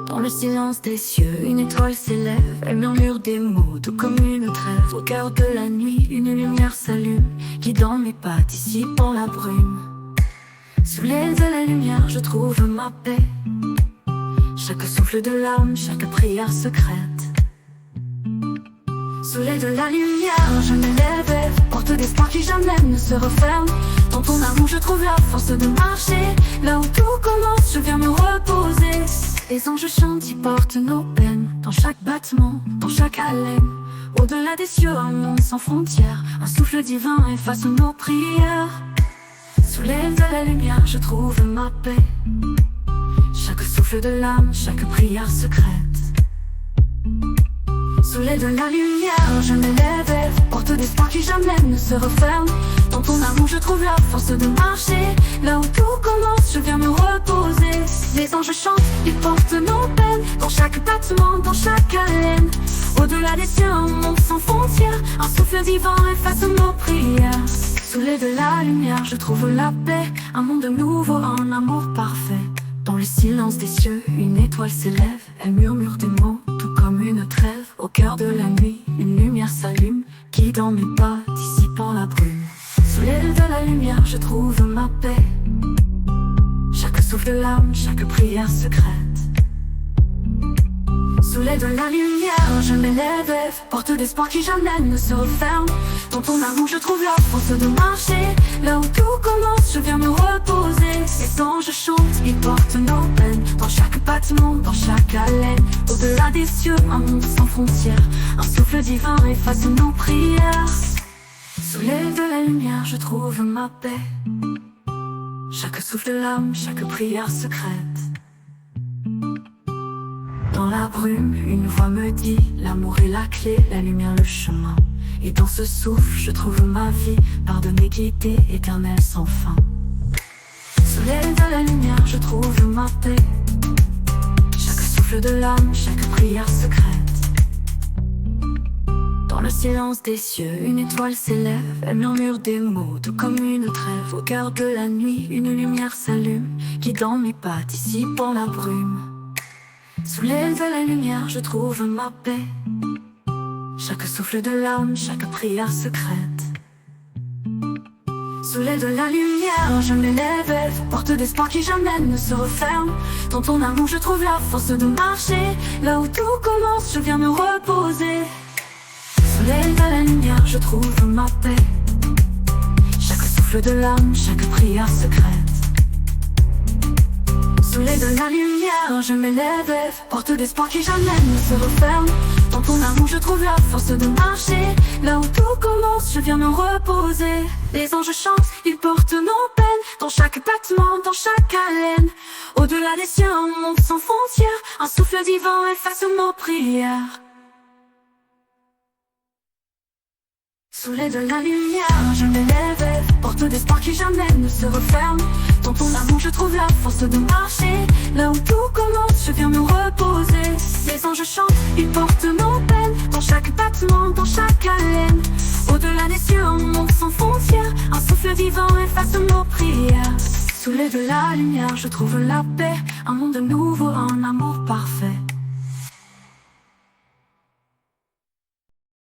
Dans le silence des cieux, une étoile s'élève. Elle murmure des mots, tout comme une trêve. Au cœur de la nuit, une lumière s'allume, guidant mes pas dissipant la brume. Sous l'aile de la lumière, je trouve ma paix. Chaque souffle de l'âme, chaque prière secrète. Sous l'aile de la lumière, je m'élève, porte d'espoir qui jamais ne se referme. Dans ton amour, je trouve la force de marcher. Là où tout commence, je viens me reposer. Les anges chantent, ils portent nos peines. Dans chaque battement, dans chaque haleine. Au-delà des cieux, un monde sans frontières. Un souffle divin efface nos prières. Sous l'aile de la lumière, je trouve ma paix. Chaque souffle de l'âme, chaque prière secrète. Sous l'aile de la lumière, je m'élève, porte d'espoir qui jamais ne se referme. Dans ton amour, je trouve la force de marcher. Là où tout commence, je viens me reposer. Les anges chantent, ils portent nos peines. Dans chaque battement, dans chaque haleine. Au-delà des cieux, un monde sans frontières. Un souffle divin efface nos prières. Sous l'aile de la lumière, je trouve la paix. Un monde nouveau, un amour parfait. Dans le silence des cieux, une étoile s'élève. Elle murmure des mots, tout comme une trêve. Au cœur de la nuit, une lumière s'allume, guidant mes pas, dissipant la brume. Sous l'aile de la lumière, je trouve ma paix. Chaque souffle de l'âme, chaque prière secrète. Sous l'aile de la lumière, je m'élève, porte d'espoir qui jamais ne se referme. Dans ton amour, je trouve la force de marcher. Là où tout commence, je viens me reposer. Les anges chantent, ils portent nos peines. Dans chaque battement, dans chaque haleine. Au-delà des cieux, un monde sans frontières. Un souffle divin efface nos prières. Sous l'aile de la lumière, je trouve ma paix. Chaque souffle de l'âme, chaque prière secrète. Dans la brume, une voix me dit: l'amour est la clé, la lumière le chemin. Et dans ce souffle, je trouve ma vie, pardonnée, guidée, éternelle sans fin. Sous l'aile de la lumière, je trouve ma paix. Chaque souffle de l'âme, chaque prière secrète. Dans le silence des cieux, une étoile s'élève. Elle murmure des mots, tout comme une trêve. Au cœur de la nuit, une lumière s'allume, guidant mes pas, dissipant la brume. Sous l'aile de la lumière, je trouve ma paix. Chaque souffle de l'âme, chaque prière secrète. Sous l'aile de la lumière, je m'élève, porte d'espoir qui jamais ne se referme. Dans ton amour, je trouve la force de marcher. Là où tout commence, je viens me reposer. Sous l'aile de la lumière, je trouve ma paix. Chaque souffle de l'âme, chaque prière secrète. Sous l'aile de la lumière, je m'élève, porte d'espoir qui jamais ne se referme. Dans ton amour, je trouve la force de marcher. Là où tout commence, je viens me reposer. Les anges chantent, ils portent nos peines. Dans chaque battement, dans chaque haleine. Au-delà des cieux, un monde sans frontières. Un souffle divin efface nos prières. Sous l'aile de la lumière, je m'élève, porte d'espoir qui jamais ne se referme. Dans ton amour, je trouve la force de marcher. Là où tout commence, je viens me reposer. Les anges chantent, ils portent nos peines. Dans chaque battement, dans chaque haleine. Au-delà des cieux, un monde sans frontières. Un souffle divin efface nos prières. Sous l'aile de la lumière, je trouve la paix. Un monde nouveau, un amour parfait.